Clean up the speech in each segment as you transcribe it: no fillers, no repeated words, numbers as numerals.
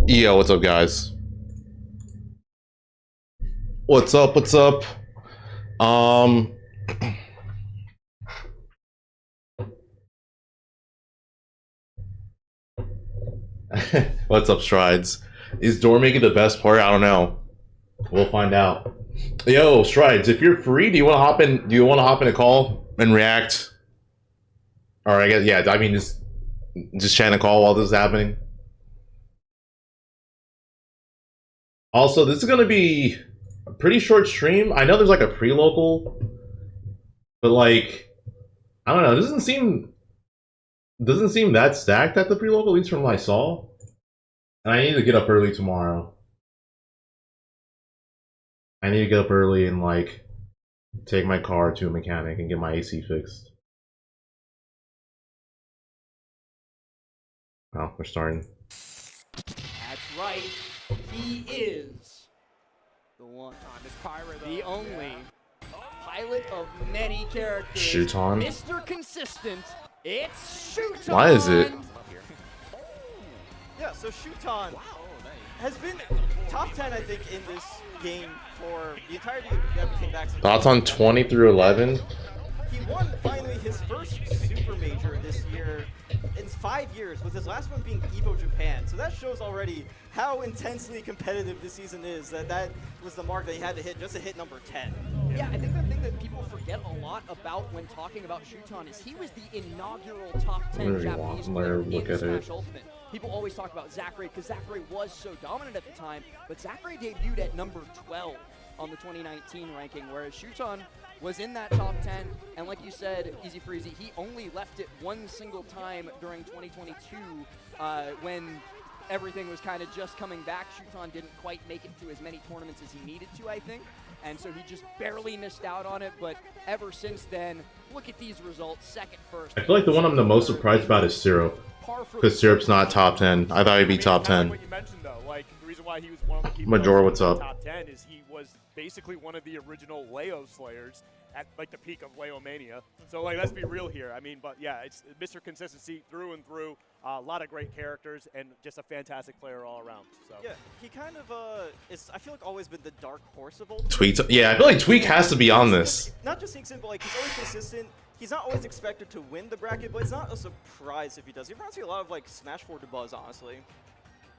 Yo, what's up, guys? What's up? What's up? What's up, Strides? Is DorMiggy the best player? I don't know. We'll find out. Yo, Strides, if you're free, do you want to hop in? Do you want to hop in a call and react? Or I guess, yeah. I mean, just chat a call while this is happening. Also, this is gonna be a pretty short stream. I know there's like a pre-local, but like, I don't know. It doesn't seem that stacked at the pre-local, at least from what I saw. And I need to get up early tomorrow. I need to get up early and like take my car to a mechanic and get my AC fixed. Oh, we're starting. That's right. He is the one, the only pilot of many characters. Shuton. Mr. Consistent. It's Shuton. Why is it? Yeah, so Shuton has been top 10, I think, in this game for the entirety of that we came back. Thoughts on 20 through 11? He won finally his first super major this year in 5 years, with his last one being Evo Japan. So that shows already how intensely competitive this season is. That was the mark that he had to hit just to hit number 10. Yeah, I think the thing that people forget a lot about when talking about Shuton is he was the inaugural top 10 Japanese player in Smash Ultimate. People always talk about Zachary because Zachary was so dominant at the time, but Zachary debuted at number 12 on the 2019 ranking, whereas Shuton was in that top 10, and like you said, Easy Freezy, he only left it one single time during 2022 when everything was kind of just coming back. Shuton didn't quite make it to as many tournaments as he needed to, I think, and so he just barely missed out on it, but ever since then, look at these results, second, first. I feel like the one I'm the most surprised about is Syrup. Because Syrup's not top 10. I thought he'd be top 10. What you mentioned though, like the reason why he was one of the key Major, what's up? Top 10 is he was basically one of the original Leo Slayers at like the peak of Leo Mania. So like let's be real here. I mean, but yeah, it's Mr. Consistency through and through. A lot of great characters and just a fantastic player all around. So yeah, he kind of is I feel like always been the dark horse of Ultimate. Tweak, yeah, I feel like Tweak has to be on this. Not just Hinkson, but like he's always consistent. He's not always expected to win the bracket, but it's not a surprise if he does. He reminds me a lot of like Smash 4 to Buzz, honestly.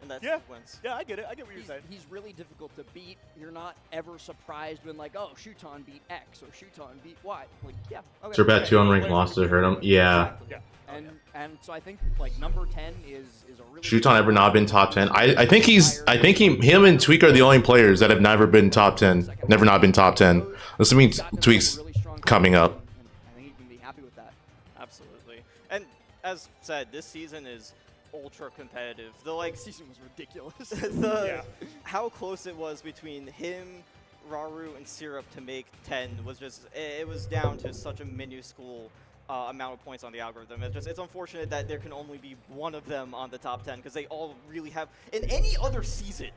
And that's wins. Yeah, I get it. I get what you're saying. He's really difficult to beat. You're not ever surprised when like, oh, Shuton beat X or Shuton beat Y. Like, yeah. Okay. Surbat 2 unranked lost to hurt him. Yeah. Yeah. And so I think like number 10 is a really Shuton ever not been top 10? I think him and Tweak are the only players that have never been top 10. Never not been top 10. This means Tweak's coming up. I think he can be happy with that. Absolutely. And as said, this season is ultra competitive. The like Season was ridiculous. How close it was between him, Raru, and Syrup to make 10 was just, it was down to such a minuscule amount of points on the algorithm. It's unfortunate that there can only be one of them on the top 10 because they all really have, in any other season,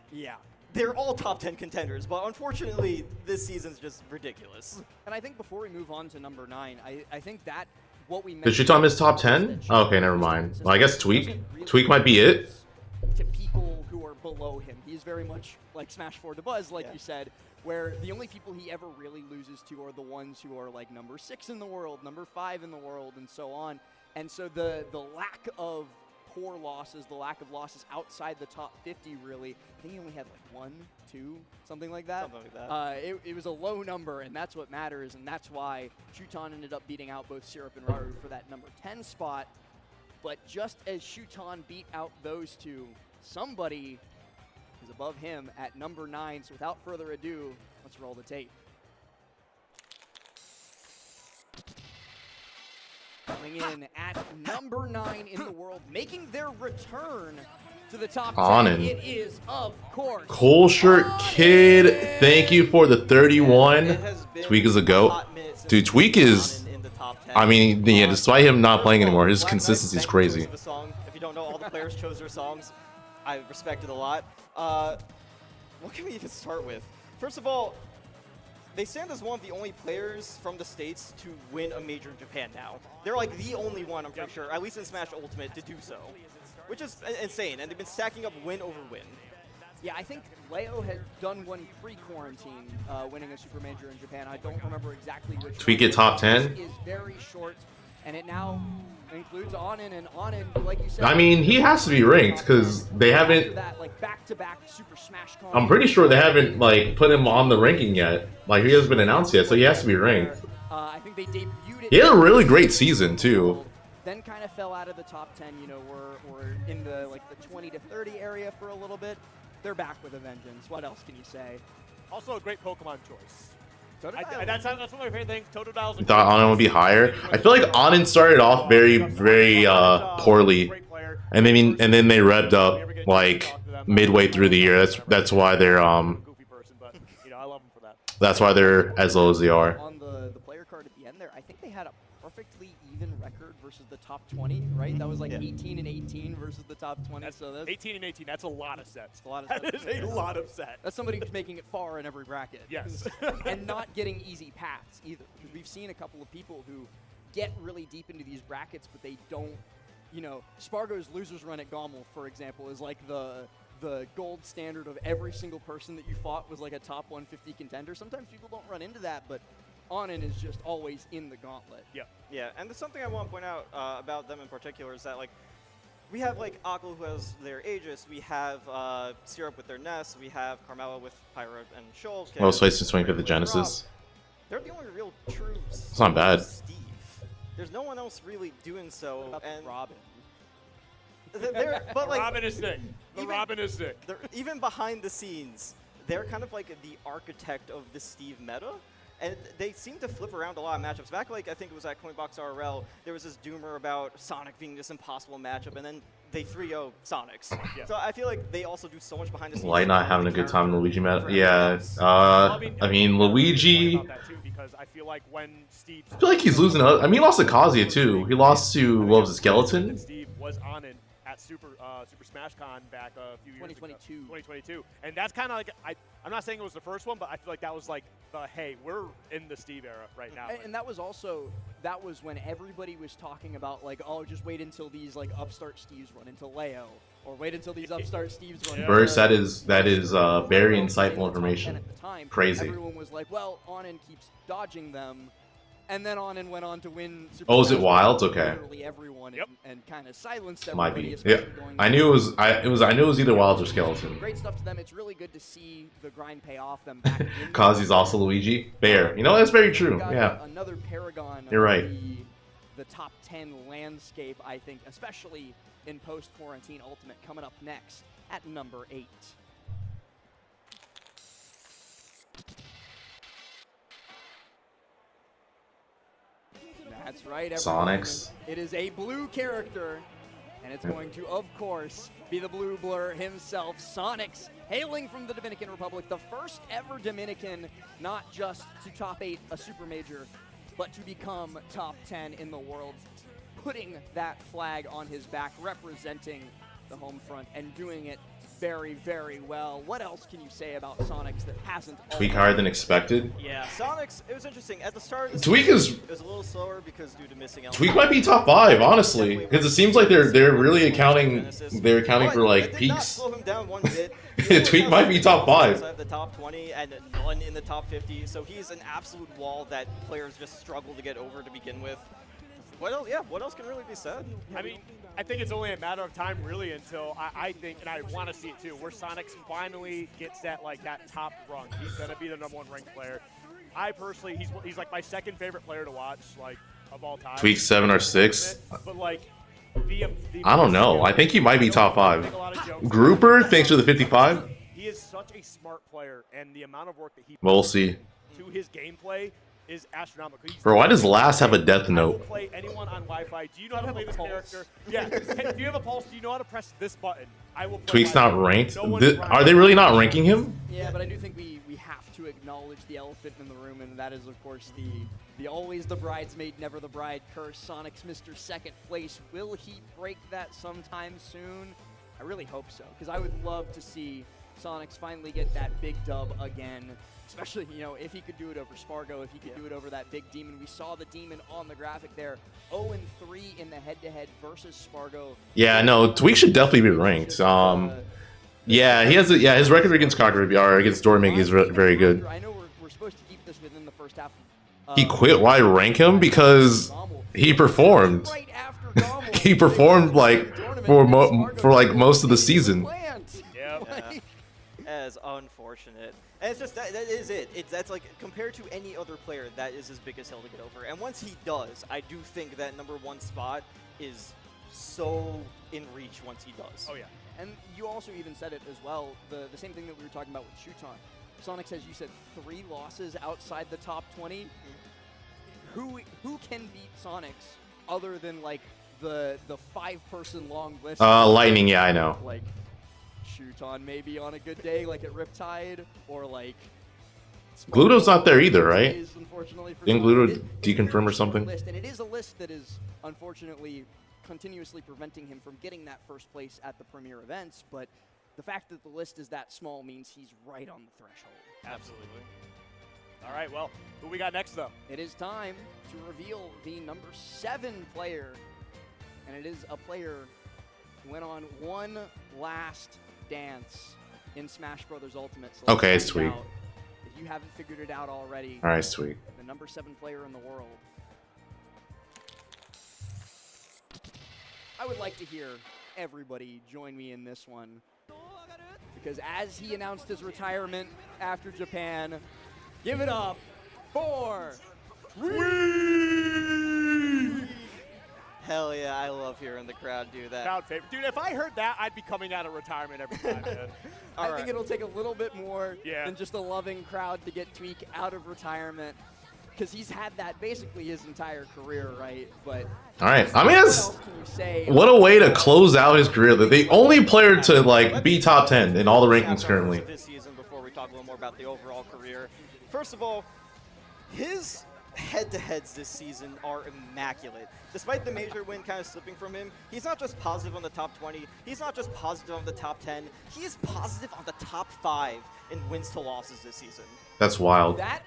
they're all top 10 contenders, but unfortunately this season's just ridiculous. And I think before we move on to number 9, I think that what we Did mentioned Shuton miss top 10? Oh, okay, never mind. Well, I guess Tweak. Tweak might be it. To people who are below him. He's very much like Smash 4 to Buzz, like you said, where the only people he ever really loses to are the ones who are like number 6 in the world, number 5 in the world, and so on. And so the lack of poor losses, the lack of losses outside the top 50, really, I think he only had like 1, 2, something like that. Something like that. It was a low number, and that's what matters, and that's why Shuton ended up beating out both Syrup and Raru for that number 10 spot. But just as Shuton beat out those two, somebody is above him at number 9. So without further ado, let's roll the tape. Coming in at number 9 in the world, making their return to the top 10. Anan. It is, of course, Cool Shirt Kid, thank you for the 31. Tweak is a goat. Dude, Tweak is, I mean, yeah, despite him not playing anymore, his consistency is crazy. If you don't know, all the players chose their songs. I respect it a lot. What can we even start with? First of all, they stand as one of the only players from the States to win a major in Japan now. They're like the only one, I'm pretty sure, at least in Smash Ultimate, to do so. which is insane. And they've been stacking up win over win. Yeah, I think Leo had done one pre-quarantine, winning a Super Major in Japan. I don't remember exactly which. Tweak it top 10. This is very short, and it now includes Anan, and Anan, like you said. I mean, he has to be ranked because they haven't. That, like, back-to-back Super Smash Con. I'm pretty sure they haven't like put him on the ranking yet. Like he hasn't been announced yet, so he has to be ranked. I think they debuted it. He had a really great season too. Then kind of fell out of the top 10. You know, we're in the like the 20 to 30 area for a little bit. They're back with a vengeance. What else can you say? Also a great Pokemon choice. Totodile. That's one of my favorite things. Totodile's I thought Anan would be higher. I feel like Anan started off very poorly, and then they revved up like midway through the year. That's why they're goofy person, but you know I love them for that. that's why they're as low as they are. On the player card at the end there, I think they had a perfectly even record versus the top 20, right? That was like 18 and 18 versus the top 20. That's, so that's 18 and 18. That's a lot of sets. a lot of That sets. is a lot of sets. That's somebody who's making it far in every bracket. Yes. And not getting easy paths either. Because we've seen a couple of people who get really deep into these brackets, but they don't, you know, Spargo's losers run at Gommel, for example, is like the gold standard of every single person that you fought was like a top 150 contender. Sometimes people don't run into that, but Anan is just always in the gauntlet. Yeah. Yeah, and there's something I want to point out about them in particular is that, like, we have, like, Akul who has their Aegis, we have Syrup with their Nest, we have Carmela with Pyra and Shulk. Most placed since 25th of Genesis. They're the only real true. It's not bad. Steve. There's no one else really doing so. What about And Robin? but like, Robin is sick. The even- Robin is sick. even behind the scenes, they're kind of like the architect of the Steve meta. And they seem to flip around a lot of matchups. Back, like, I think it was at Coinbox RL, there was this doomer about Sonic being this impossible matchup, and then they 3-0 Sonics. Yeah. So I feel like they also do so much behind the scenes. Light not having a good time in Luigi meta. For Yeah. everyone else. I mean Luigi. About that too, because I feel like when Steve. I feel like he's losing. I mean, he lost to Kazuya too. He lost to what was it, Skeleton? Steve was on it at Super Smash Con back a few years 2022. ago. 2022. And that's kind of like, I'm not saying it was the first one, but I feel like that was like the, hey, we're in the Steve era right now. And that was also, that was when everybody was talking about, like, oh, just wait until these, like, upstart Steves run into Leo. Or wait until these upstart Steves run into Burst, that is very insightful information. At the time, Crazy. Everyone was like, well, Anan keeps dodging them. And then Anan went on to win Super Oh, is it Smash Wilds? Bros. Okay. Literally everyone Yep. and kind of silenced Might everybody. be. especially Yeah. going I knew it was. I knew it was either Wilds or Skeleton. Great stuff to them. It's really good to see the grind pay off. Them back in Kazi's also Luigi. Fair. You know, that's very true. We've got Yeah. Another paragon. You're of right. The top 10 landscape, I think, especially in post-quarantine Ultimate, coming up next at number 8. That's right, everyone. Sonics. It is a blue character, and it's going to, of course, be the Blue Blur himself, Sonics, hailing from the Dominican Republic, the first ever Dominican, not just to top 8 a Super Major, but to become top 10 in the world, putting that flag on his back, representing the home front, and doing it very, very well. What else can you say about Sonics that hasn't Tweak already? higher than expected. Yeah, Sonics, it was interesting. At the start of the Tweak season, is. it was a little slower because due to missing elements. Tweak might be top 5, honestly, because it seems like they're really accounting. They're accounting for like It did not peaks. slow him down one bit. Tweak might be top 5. At the top 20 and none in the top 50, so he's an absolute wall that players just struggle to get over to begin with. What else? Yeah, what else can really be said? I mean, I think it's only a matter of time, really, until I think, and I want to see it too, where Sonics finally gets that top rung. He's gonna be the #1 ranked player. I personally, he's like my second favorite player to watch, like of all time. Tweak 7 or 6. But like, I don't know. I think he might be top 5. Grouper, thanks for the 55. He is such a smart player, and the amount of work that he We'll see. to his gameplay is astronomical. Bro, why does Last have a death I will note? play anyone on Wi-Fi. Do you know how to play this character? Yeah. Hey, do you have a pulse? Do you know how to press this button? I will play Tweak's not ranked. No one's Are they really not ranking him? Yeah, but I do think we have to acknowledge the elephant in the room, and that is, of course, the always the bridesmaid, never the bride curse. Sonic's Mr. Second Place. Will he break that sometime soon? I really hope so, because I would love to see Sonics finally get that big dub again. Especially, you know, if he could do it over Spargo, if he could do it over that big Demon. We saw the Demon on the graphic there. 0-3 in the head-to-head versus Spargo. Yeah, no, Tweak should definitely be ranked. Yeah, he has his record against Kagurabi against DorMiggy is very good. I know we're supposed to keep this within the first half. He quit. Why rank him? Because he performed. Right after Gommel, He performed like for like most of the season. Yeah. That is unfortunate. And it's just that is it. That's like compared to any other player, that is his biggest hill to get over. And once he does, I do think that #1 spot is so in reach once he does. Oh yeah. And you also even said it as well, the same thing that we were talking about with Shuton. Sonics, as you said, 3 losses outside the top 20. Who can beat Sonics other than like the 5-person long list? Lightning, yeah, I know. Like Shuton maybe on a good day, like at Riptide, or like Gluto's not there either, right? Unfortunately for Didn't Sonic. Gluto deconfirm or something? List, and it is a list that is unfortunately continuously preventing him from getting that first place at the premier events, but the fact that the list is that small means he's right on the threshold. Absolutely. All right, well, who we got next, though? It is time to reveal the #7 player, and it is a player who went on one last dance in Smash Brothers Ultimate. So Okay, let's sweet. find out if you haven't figured it out already, All right, sweet. the #7 player in the world. I would like to hear everybody join me in this one, because as he announced his retirement after Japan, give it up for Hell yeah, I love hearing the crowd do that. Crowd favorite. Dude, if I heard that, I'd be coming out of retirement every time, man. I think it'll take a little bit more Yeah. than just a loving crowd to get Tweak out of retirement, because he's had that basically his entire career, right? But All right, I mean, what that's else can you say? what a way to close out his career. The only player to like be top 10 in all the rankings currently. This season, before we talk a little more about the overall career. First of all, his head-to-heads this season are immaculate. Despite the major win kind of slipping from him, he's not just positive on the top 20, he's not just positive on the top 10, he is positive on the top 5 in wins to losses this season. That's wild. That,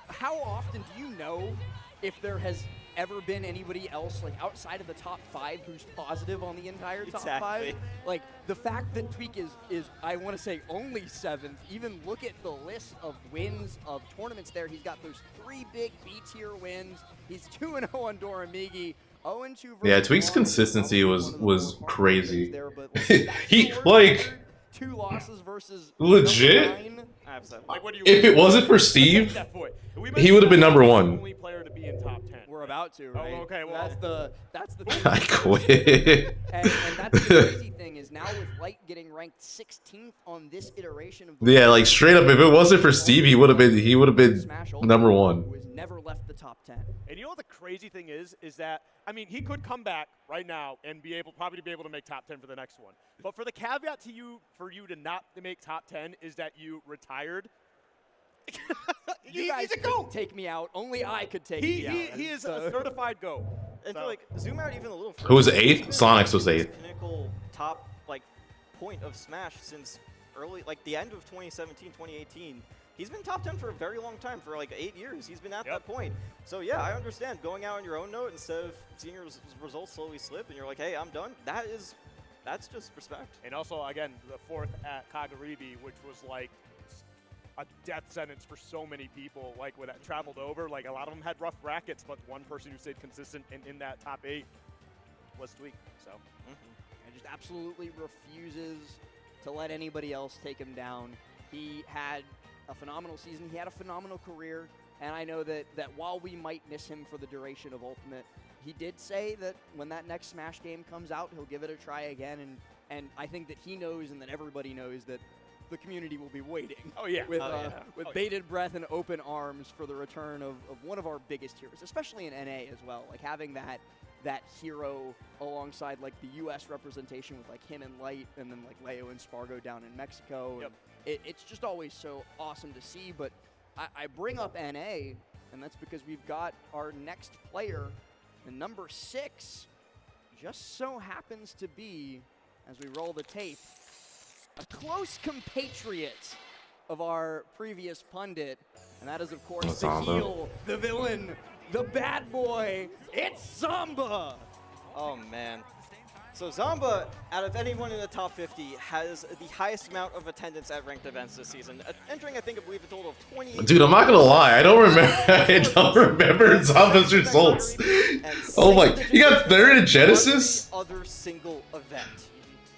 how often do you know if there has ever been anybody else like outside of the top 5 who's positive on the entire top 5? Like the fact that Tweak is I want to say only 7th. Even look at the list of wins of tournaments there. He's got those 3 big B-tier wins. He's 2-0 on DorMiggy. 0-2 Yeah, Tweak's consistency was crazy. There, but He like 2 losses versus legit. #9. Absolutely. Like, what do you If it wasn't for Steve, that point? he would have been #1. Only player to be in top 10. We're about to, right? okay, well. That's the I quit. and that's the crazy thing is now with Light getting ranked 16th on this iteration of the Yeah, like straight up, if it wasn't for Steve, he would have been Smash #1. who has never left the top 10. And you know what the crazy thing is that, I mean, he could come back right now and probably be able to make top 10 for the next one. But for the caveat for you to not make top 10 is that you retired. You guys couldn't take me out. Only I could take you out. He is a certified go. And So- to like zoom out even a little further. Who was 8? Sonics was 8. Pinnacle top like point of Smash since early like the end of 2017, 2018. He's been top 10 for a very long time, for like 8 years. He's been at that point. So yeah, I understand going out on your own note instead of seeing your results slowly slip and you're like, hey, I'm done. That's just respect. And also, again, the 4th at Kagurabi, which was like a death sentence for so many people. Like when that traveled over, like a lot of them had rough brackets, but one person who stayed consistent and in that top 8 was Tweak. So And just absolutely refuses to let anybody else take him down. He had a phenomenal season. He had a phenomenal career. And I know that while we might miss him for the duration of Ultimate, he did say that when that next Smash game comes out, he'll give it a try again. And I think that he knows and that everybody knows that the community will be waiting. Oh, yeah. With, Oh, yeah. with Oh, yeah. bated breath and open arms for the return of one of our biggest heroes, especially in NA as well. Like having that hero alongside like the U.S. representation with like him and Light, and then like Leo and Spargo down in Mexico. Yep. And it's just always so awesome to see. But I bring up NA, and that's because we've got our next player, the #6, just so happens to be, as we roll the tape, a close compatriot of our previous pundit, and that is, of course, the Zamba. heel, the villain, the bad boy. It's Zamba. Oh, man. So Zamba, out of anyone in the top 50, has the highest amount of attendance at ranked events this season, entering, I think, I believe, a total of 20. Dude, I'm not gonna lie, I don't remember Zamba's results. Oh my, you got third in Genesis? Every other single event.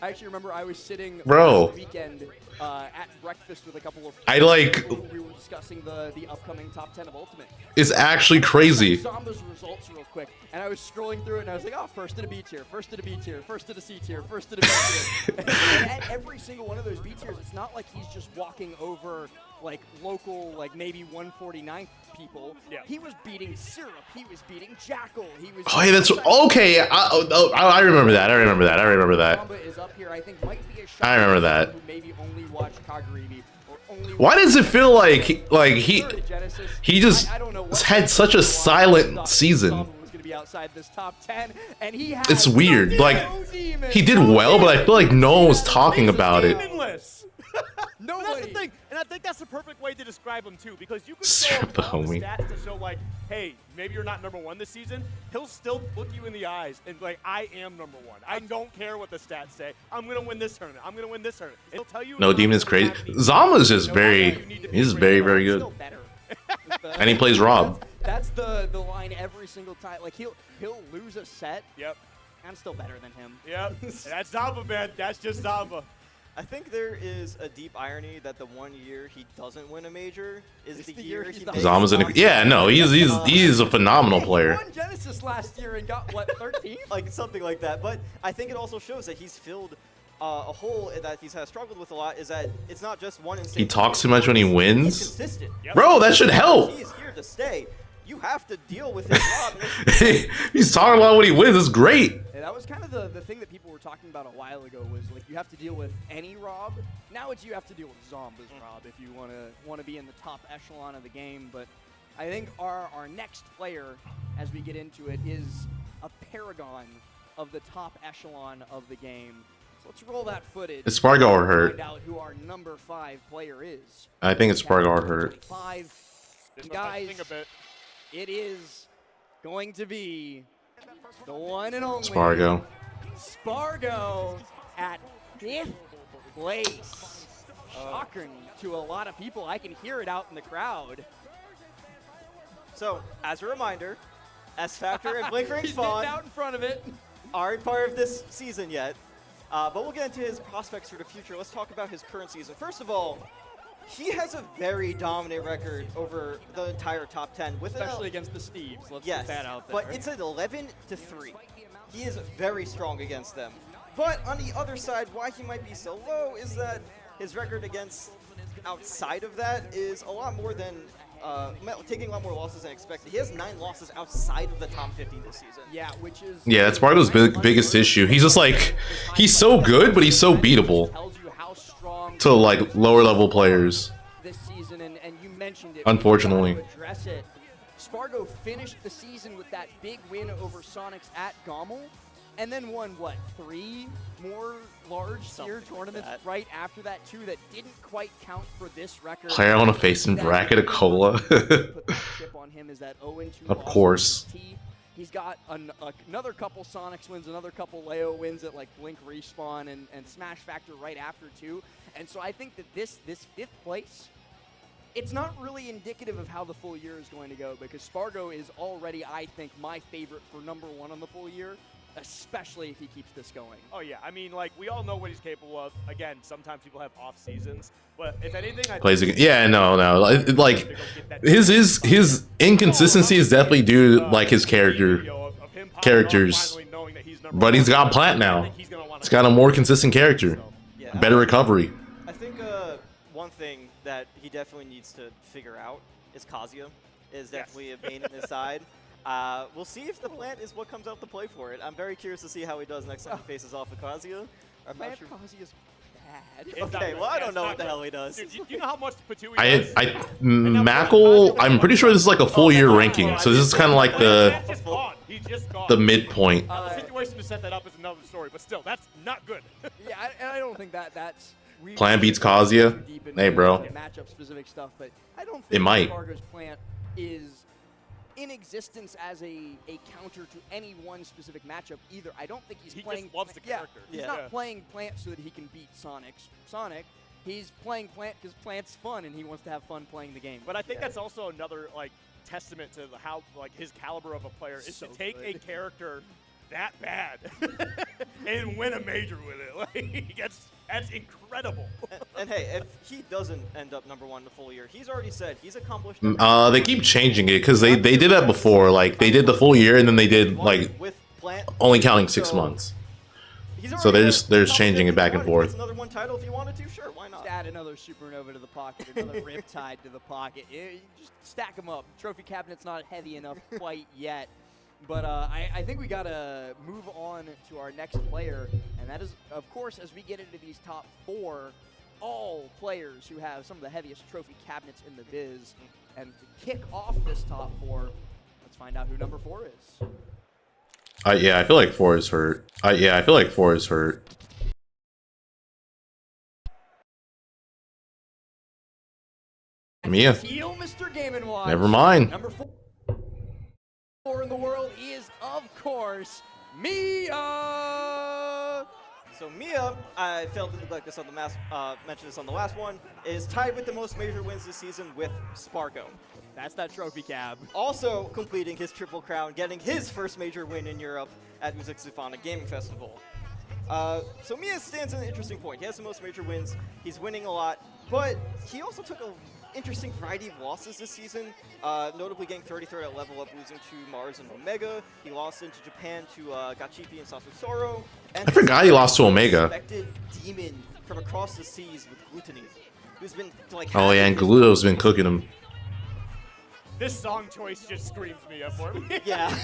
I actually remember I was sitting Bro. last weekend at breakfast with a couple of I like. we were discussing the upcoming top 10 of Ultimate. It's actually crazy. Zamba's results real quick, and I was scrolling through it, and I was like, oh, first to the B tier, first to the B tier, first to the C tier, first to the B tier. And at every single one of those B tiers, it's not like he's just walking over like local, like maybe 149 people. Yeah. He was beating Syrup, he was beating Jackal, he was. Oh, yeah, that's okay. I remember that. I remember that. Zamba is up here. I think might be a shot. I remember that. Who maybe only watched Kagurimi or only. Why does it feel like he just I don't know what had such a silent season? Zamba was gonna be outside this top 10, and he has It's weird. no Like demon. he did well, but I feel like no one was talking about it. Demonless. But that's the thing, and I think that's the perfect way to describe him too, because you can Syrup show the all the homie. stats to show like, hey, maybe you're not #1 this season. He'll still look you in the eyes and like, I am #1. I don't care what the stats say. I'm gonna win this tournament. I'm gonna win this tournament. He'll tell you. No Demon is crazy. Zama's just he's very good, Still better. and he plays Rob. That's the line every single time. Like he'll lose a set. Yep. I'm still better than him. Yep. That's Zamba, man. That's just Zamba. I think there is a deep irony that the 1 year he doesn't win a major is the year he makes Zama's in a, yeah, no, he's a phenomenal player. He won Genesis last year and got what, 13th? like something like that. But I think it also shows that he's filled a hole that he's struggled with a lot. Is that it's not just one insane. He talks too much when he He's wins. consistent. Yep. Bro, that should help. He's here to stay. You have to deal with his job. He's talking about when he wins. It's great. And that was kind of the thing that people were talking about a while ago was like you have to deal with any Rob. Now it's you have to deal with Zamba's Rob if you want to be in the top echelon of the game. But I think our next player, as we get into it, is a paragon of the top echelon of the game. So let's roll that footage. Is Spargo or hurt? Find out who our number 5 player is. I think it's Spargo or hurt. 5. There's no Guys, thing a bit. it is going to be the one and only Spargo. Spargo at 5th place. Shocking to a lot of people. I can hear it out in the crowd. So, as a reminder, S Factor and Blink Ring He's getting Spawn out in front of it. aren't part of this season yet. But we'll get into his prospects for the future. Let's talk about his current season. First of all, he has a very dominant record over the entire top 10. With Especially against the Steves. Let's yes, get that out there. but it's an 11-3. He is very strong against them. But on the other side, why he might be so low is that his record against outside of that is a lot more than taking a lot more losses than expected. He has 9 losses outside of the top 50 this season. Yeah, which is Yeah, that's Spargo's biggest issue. He's just like, he's so good, but he's so beatable tells you how strong to like lower level players. this season, and you mentioned it. Unfortunately. We gotta address it. Spargo finished the season with that big win over Sonics at Gommel, and then won, what, 3 more large tier tournaments that. right after that, too, that didn't quite count for this record. Player I want to face in bracket of Cola. Put that chip on him is that 0-2 Of loss course. against T. He's got another couple Sonics wins, another couple Leo wins at like Blink Respawn and Smash Factor right after, too. And so I think that this 5th place, it's not really indicative of how the full year is going to go, because Spargo is already, I think, my favorite for number 1 on the full year, especially if he keeps this going. Oh yeah, I mean, like, we all know what he's capable of. Again, sometimes people have off seasons, but if anything, I Plays think again. Yeah, no. Like his inconsistency is definitely due to like his characters. But he's got plat now. He's got a more consistent character, Yeah. better recovery. I think one thing that he definitely needs to figure out is Kazuya is definitely a pain in his side. We'll see if the plant is what comes out to play for it. I'm very curious to see how he does next time he faces off with Kazuya. I'm not Plant sure. Kazuya's bad. It's not Okay, good. well, I Yeah, don't it's know not what the good. hell he does. Dude, you know how much Patui I does? Mackle. I'm pretty sure this is like a full year ranking, so this is kind of like That's just gone. He's just gone. the midpoint. Now, the situation to set that up is another story, but still, that's not good. Yeah, and I don't think that's Plant beats Kazuya. Hey, bro. Matchup specific stuff, but I don't think It might. Spargo's plant is in existence as a counter to any one specific matchup either. I don't think he's playing. Just loves the character. He's not playing plant so that he can beat Sonic. He's playing plant because plant's fun and he wants to have fun playing the game. But I think that's also another like testament to how like his caliber of a player is So to take good. a character that bad and win a major with it. Like that's incredible. And hey, if he doesn't end up #1 the full year, he's already said he's accomplished. They keep changing it because they did that before. Like they did the full year and then they did like with plant, only counting 6 months. So they're just changing it back and forth. Another one title if you wanted to, sure, why not? Just add another Supernova to the pocket, another Riptide to the pocket. You just stack them up. Trophy cabinet's not heavy enough quite yet. But I think we got to move on to our next player, and that is, of course, as we get into these top 4, all players who have some of the heaviest trophy cabinets in the biz. And to kick off this top 4, let's find out who number 4 is. Yeah, I feel like 4 is hurt. Yeah, I feel like 4 is hurt. Mia. Heal Mr. Game & Watch. Never mind. Number 4 in the world is, of course, Mia. So Mia, I failed to neglect this on the mention this on the last one, is tied with the most major wins this season with Spargo. That's that trophy cab. Also completing his triple crown, getting his first major win in Europe at Music Symphonic Gaming Festival. So Mia stands at an interesting point. He has the most major wins. He's winning a lot, but he also took an interesting variety of losses this season, notably getting 33rd at level up, losing to Mars and Omega. He lost into Japan to Gachipi and Sasusoro. And I forgot he lost to Omega. Expected demon from across the seas with Gluttony, who's been like. Oh yeah, and Gluto's been cooking him. This song choice just screams me up for me. Yeah.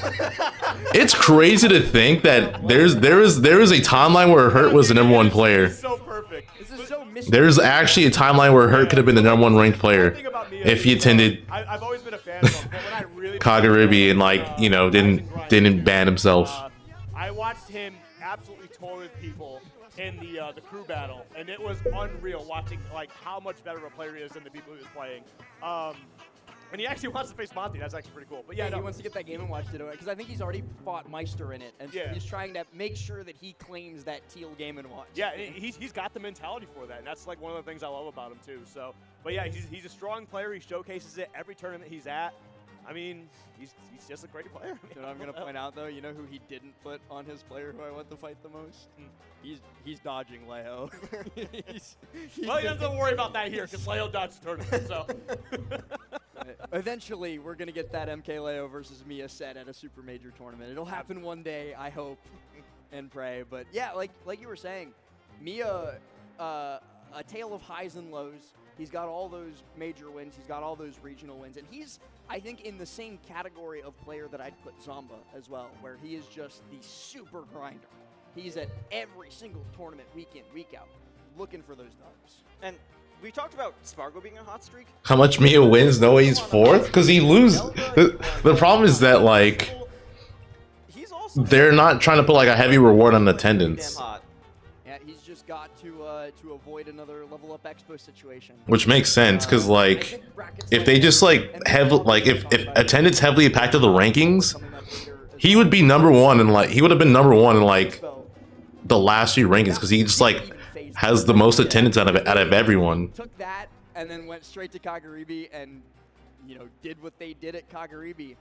It's crazy to think that there is a timeline where Hurt was the #1 player. It's so perfect. This is so mysterious. There's actually a timeline where Hurt could have been the #1 ranked player The thing about Mia if he is, attended I've always been a fan of him, but when I really Kagaribi and like, you know, didn't ban himself. I watched him absolutely toy with people in the crew battle, and it was unreal watching like how much better of a player he is than the people he was playing. And he actually wants to face Monty. That's actually pretty cool. But yeah, He no. wants to get that Game & Watch to do it, because I think he's already fought Meister in it, and so Yeah. he's trying to make sure that he claims that teal Game & Watch. Yeah, he's got the mentality for that, and that's like one of the things I love about him too. So, but yeah, he's a strong player. He showcases it every tournament he's at. I mean, he's just a great player. You know what I'm going to point out, though? You know who he didn't put on his player who I want to fight the most? He's dodging Leo. Well, you don't have to worry about that here, because Leo dodged the tournament, so. Eventually, we're going to get that MK Leo versus Mia set at a super major tournament. It'll happen one day, I hope and pray. But yeah, like you were saying, Mia, a tale of highs and lows. He's got all those major wins. He's got all those regional wins. And he's, I think, in the same category of player that I'd put Zamba as well, where he is just the super grinder. He's at every single tournament, week in, week out, looking for those dubs. And we talked about Spargo being a hot streak. How much Mia wins? No way he's 4th? Because he loses. The problem is that, like, He's also they're not trying to put, like, a heavy reward on attendance. damn hot. Yeah, he's just got to avoid another level up expo situation. Which makes sense, because, like, if they just, like, if attendance heavily impacted the rankings, he would be #1 and, like, he would have been #1 in, like, the last few rankings, because he just, like, has the most attendance out of everyone. Took that and then went straight to Kagaribi and, you know, did what they did at Kagaribi.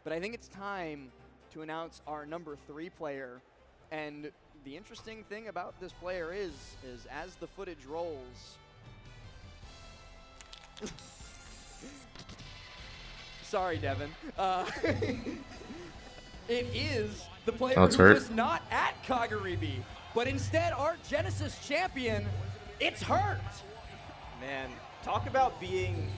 But I think it's time to announce our number 3 player. And the interesting thing about this player is as the footage rolls. Sorry, Devin. It is the player Oh, it's who Hurt. was not at Kagaribi, but instead our Genesis champion. It's Hurt. Man, talk about being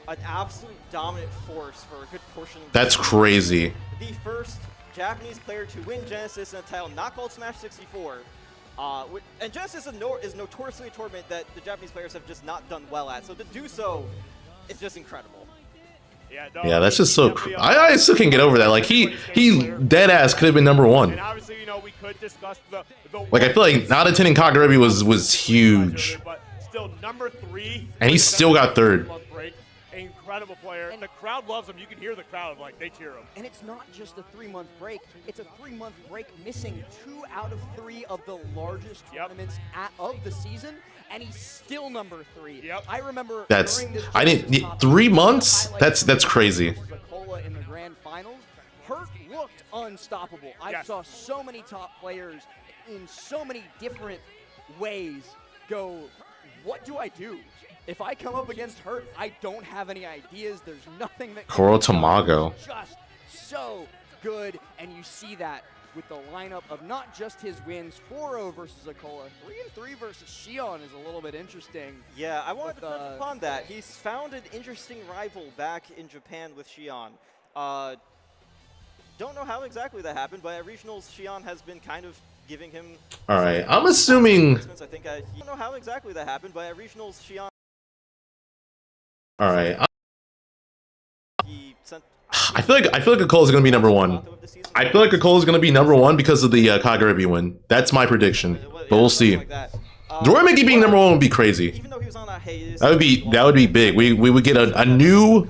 an absolute dominant force for a good portion of That's the crazy. The first Japanese player to win Genesis in a title not called Smash 64. And Genesis is notoriously a tournament that the Japanese players have just not done well at. So to do so, it's just incredible. Yeah, that's just so. I still can't get over that. Like he dead ass could have been #1. And obviously, you know, we could discuss the Like I feel like not attending Kagaribi was huge. But still number 3. And he still got third. Break. Incredible player, and the crowd loves him. You can hear the crowd, like, they cheer him. And it's not just a 3-month break. It's a 3-month break missing 2 out of 3 of the largest tournaments of the season, and he's still number 3. Yep. I remember That's during this I didn't 3 months. That's crazy. In the grand finals, Hurt looked unstoppable. I saw so many top players in so many different ways go, what do I do? If I come up against Hurt, I don't have any ideas. There's nothing that Koro Tamago. Just so good, and you see that with the lineup of not just his wins, 4-0 versus Akola, 3-3 versus Shuton is a little bit interesting. Yeah, I wanted to touch upon that. He's found an interesting rival back in Japan with Shuton. Don't know how exactly that happened, but at regionals, Shuton has been kind of giving him. All right, I'm assuming. I think don't know how exactly that happened, but at regionals, Shuton. All right. He sent. I feel like Akola is gonna be number 1. I feel like Akola is gonna be number 1 because of the Kagurabi win. That's my prediction, but we'll see. DorMiggy being number 1 would be crazy. Even though he was on a hiatus, That would be big. We would get a new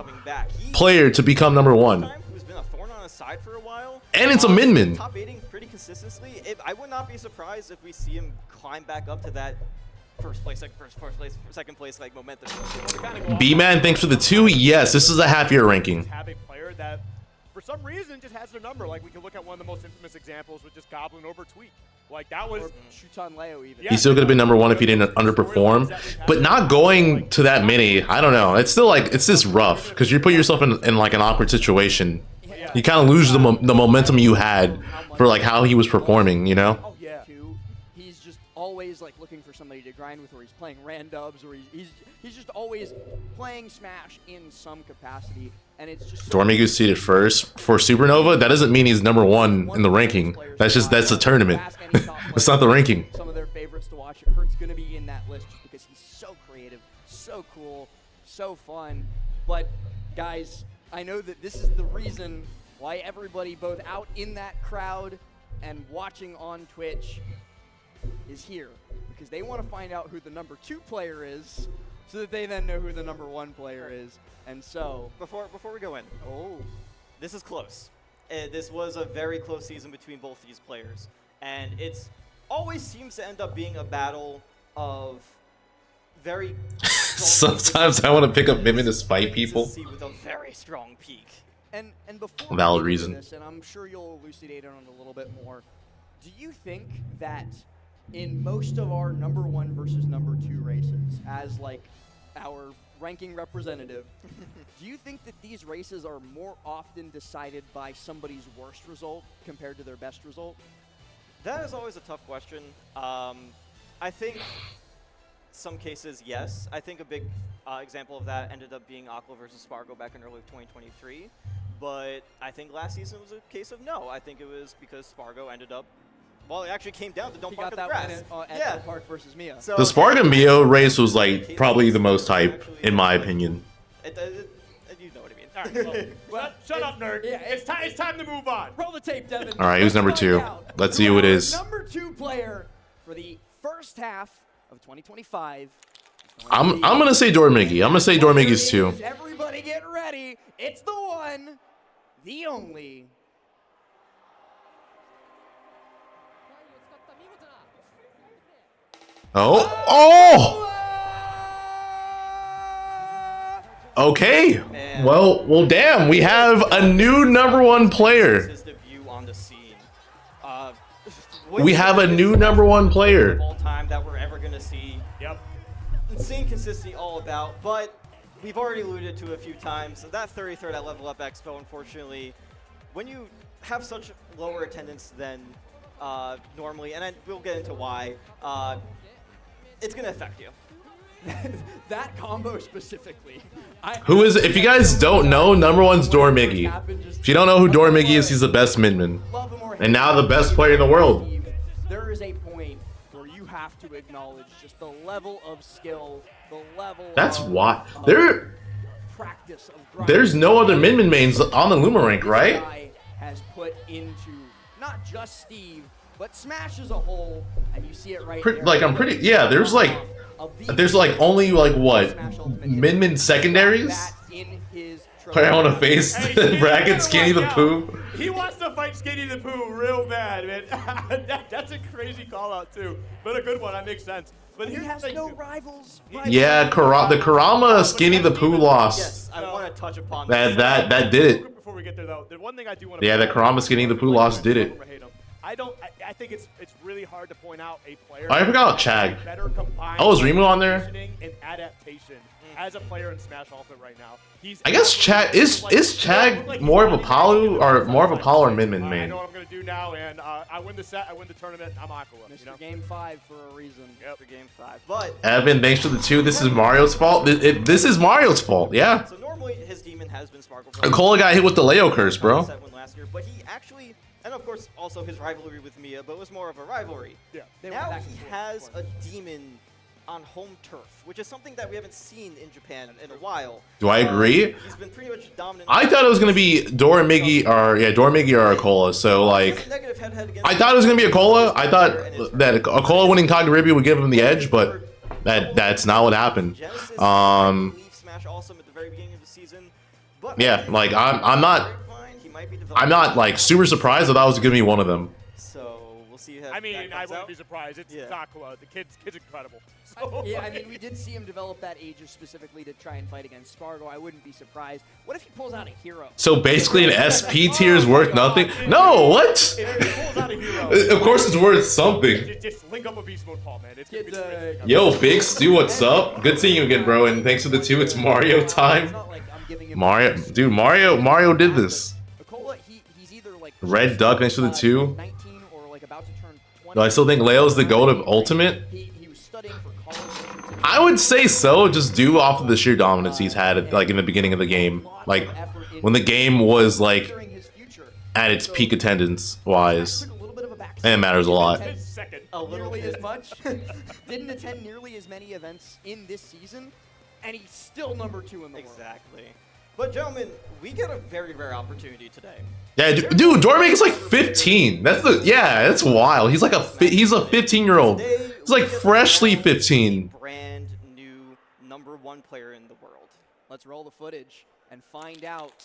player to become number 1. Who's been a thorn on his side for a while. And it's a min-min. Top 8ing pretty consistently. I would not be surprised if we see him climb back up to that first place, second place, like momentum. B-Man, thanks for the 2. Yes, this is a half-year ranking. Have a player that, for some reason, just has their number. Like, we can look at one of the most infamous examples with just Goblin over Tweak. Like, that was Shuton Leo even. He still could have been number 1 if he didn't underperform. But not going to that many, I don't know. It's still like, it's just rough because you put yourself in like an awkward situation. You kind of lose the momentum you had for like how he was performing, you know? Oh, yeah. He's just always like looking for somebody to grind with, or he's playing randubs, or he's just always playing Smash in some capacity, and it's just. DorMiggy seated first for Supernova. That doesn't mean he's number 1 in the ranking. That's the tournament. It's not the ranking. Some of their favorites to watch. Hurt's gonna be in that list just because he's so creative, so cool, so fun. But guys, I know that this is the reason why everybody, both out in that crowd and watching on Twitch, is here, because they want to find out who the number 2 player is, so that they then know who the number 1 player is. And so, before we go in, this is close. This was a very close season between both these players, and it's always seems to end up being a battle of very. Sometimes I want to pick up Mimic to spite people. With a very strong peak. And before valid we get into reason. this, and I'm sure you'll elucidate on it a little bit more. Do you think that in most of our number 1 versus number 2 races, as like our ranking representative, do you think that these races are more often decided by somebody's worst result compared to their best result? That is always a tough question. I think some cases, yes. I think a big example of that ended up being Aqua versus Spargo back in early 2023. But I think last season was a case of no. I think it was because Spargo ended up. Well, it actually came down to don't park in the grass. At Park versus Mia. So The Spargo Mio race was like probably the most hype, in my opinion. You know what I mean. All right, well, shut up, nerd. Yeah, it's time to move on. Roll the tape, Devin. All right, who's number 2? Let's see who it is. Number 2 player for the first half of 2025. I'm gonna say DorMiggy. I'm gonna say DorMiggy's 2. Everybody get ready. It's the one, the only. Oh! Okay. Well, damn. We have a new number 1 player. This is the view on the scene. We have a new number 1 player. Of all time that we're ever gonna see. Yep. Insane consistency all about, but we've already alluded to a few times. That 33rd at Level Up Expo, unfortunately, when you have such lower attendance than normally, and we'll get into why, it's gonna affect you. That combo specifically. Who is it? If you guys don't know, number 1's DorMiggy. If you don't know who DorMiggy is, he's the best min-min. And now the best player in the world. There is a point where you have to acknowledge just the level of skill, the level That's of why. practice of There's no other min-min mains on the Lumirank, right? Guy has put into not just Steve, But Smash as a whole, and you see it right there. Like I'm pretty. Yeah, there's like only like what Min secondaries. Player I want to face bracket Skinny the Pooh. He wants to fight Skinny the Pooh real bad, man. That's a crazy call out too, but a good one. That makes sense. But he has no rivals. Yeah, the Karama Skinny the Poo loss. Yes, I want to touch upon that did it. Before we get there though, the one thing I do want to the Karama Skinny the Poo loss did it. I think it's really hard to point out a player. I forgot Chag. Oh, is Remu on there? And adaptation as a player in Smash Ultimate right now. I guess Chag is Chag more of a Palu or more of a Palu or Min I main? know what I'm gonna do now, and I win the set, I win the tournament. I'm Aqua. Mr. Game 5 for a reason. Yep, for Game 5. But Evan, thanks for the 2. This is Mario's fault. This is Mario's fault. Yeah. so normally his demon has been Spargo. Cola got hit with the Leo curse, bro. Last year, but he actually, and of course also his rivalry with Mia, but it was more of a rivalry. Yeah. Now he has a demon on home turf, which is something that we haven't seen in Japan in a while. Do I agree? He's been pretty much dominant. I thought it was gonna be DorMiggy or Akola. So like, I thought it was gonna be Akola. I thought that Akola winning Kagaribi would give him the edge, but that's not what happened. Smash Awesome at the very beginning of the season. But Yeah, like I'm not like super surprised. I thought it was gonna be one of them. So we'll see. I mean, I wouldn't be surprised. It's Aqua. The kid's incredible. So. Yeah, I mean, we did see him develop that Aegis specifically to try and fight against Spargo. I wouldn't be surprised. What if he pulls out a hero? So basically, an SP tier is worth nothing. No, what? If he pulls out a hero, Of course, it's worth something. just link up with Beast Mode Paul, man. It's gonna be crazy. Yo, Bix, dude, what's up? Good seeing you again, bro. And thanks for the 2. It's Mario time. Mario, dude, Mario did this. He's either like Red Duck, thanks for the 2. 19 or like about to turn 20. Do I still think Leo's the GOAT of Ultimate? He was studying for college. I would say so, just due off of the sheer dominance he's had, like in the beginning of the game, like when the game was like at its peak attendance wise, and it matters a lot. Nearly as much. Didn't attend nearly as many events in this season, and he's still number 2 in the world. Exactly. But gentlemen, we get a very rare opportunity today. Yeah, dude, DorMiggy is like 15. That's wild. He's like he's a 15-year-old. He's like freshly 15. Brand new #1 player in the world. Let's roll the footage and find out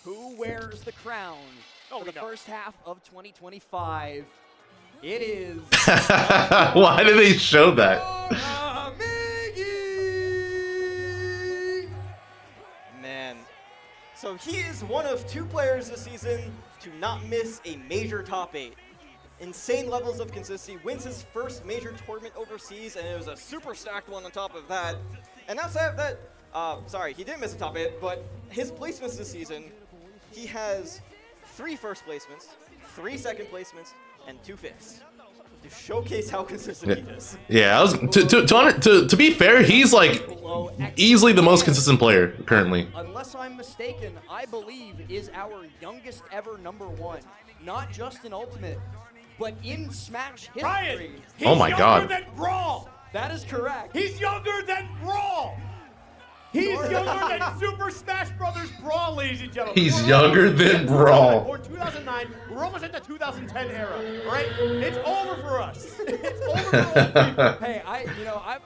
who wears the crown for the first half of 2025. It is. Why did they show that? Man. So he is one of 2 players this season to not miss a major top 8. Insane levels of consistency, wins his first major tournament overseas, and it was a super stacked one on top of that. And outside of that, sorry, he didn't miss a top 8, but his placements this season, he has 3 first placements, 3 second placements, and 2 fifths. To showcase how consistent he is. Yeah, to be fair, he's like easily the most consistent player currently. Unless I'm mistaken, I believe is our youngest ever #1, not just in Ultimate, but in Smash history. Ryan, Oh my God. Than Brawl. That is correct. He's younger than Brawl. He's younger than Super Smash Brothers Brawl, ladies and gentlemen. He's younger than Brawl. Or 2009, we're almost at the 2010 era, right? It's over for us. It's over for old people. Hey,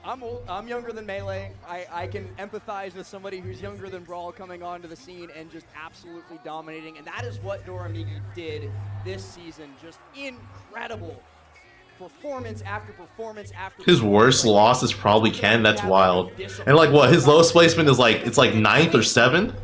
I'm old. I'm younger than Melee. I can empathize with somebody who's younger than Brawl coming onto the scene and just absolutely dominating. And that is what DorMiggy did this season. Just incredible. Performance after performance after His worst loss is probably Ken. That's wild. And like what? His lowest placement is like it's like 9th or 7th.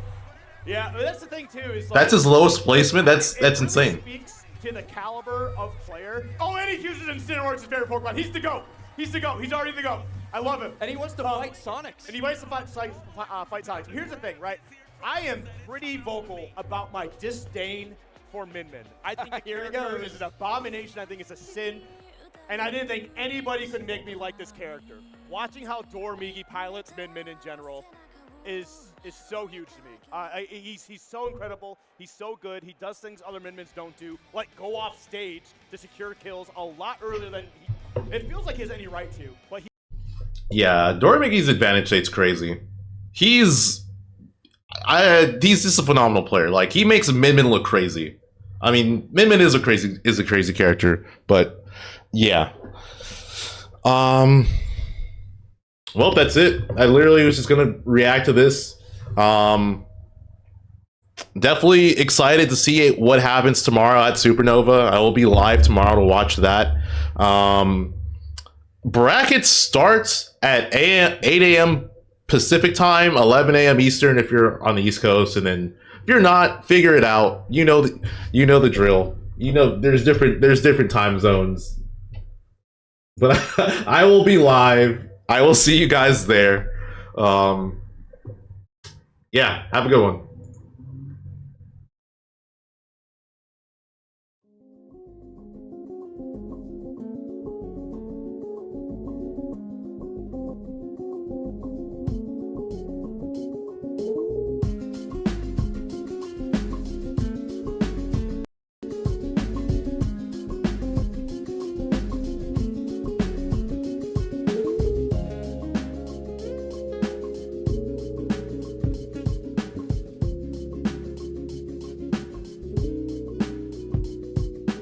Yeah, but that's the thing too. Is like, That's his lowest placement. That's insane. It speaks to the caliber of player. Oh, and he uses Incineroar's his favorite Pokemon. He's the GOAT. He's the GOAT. He's already the GOAT. I love him. And he wants to fight Sonics. And he wants to fight Sonics. Here's the thing, right? I am pretty vocal about my disdain for Min Min. I think the character is an abomination. I think it's a sin. And I didn't think anybody could make me like this character. Watching how DorMiggy pilots Min Min in general is so huge to me. He's so incredible. He's so good. He does things other Min Mins don't do, like go off stage to secure kills a lot earlier than it feels like he has any right to. But Yeah, DorMiggy's advantage state's crazy. He's just a phenomenal player. Like he makes Min Min look crazy. I mean, Min Min is a crazy character, but yeah. Well, that's it. I literally was just gonna react to this. Definitely excited to see what happens tomorrow at Supernova. I will be live tomorrow to watch that. Bracket starts at 8 a.m. Pacific time, 11 a.m. Eastern if you're on the East Coast, and then if you're not, figure it out. You know the drill. You know there's different time zones. But I will be live. I will see you guys there. Yeah, have a good one.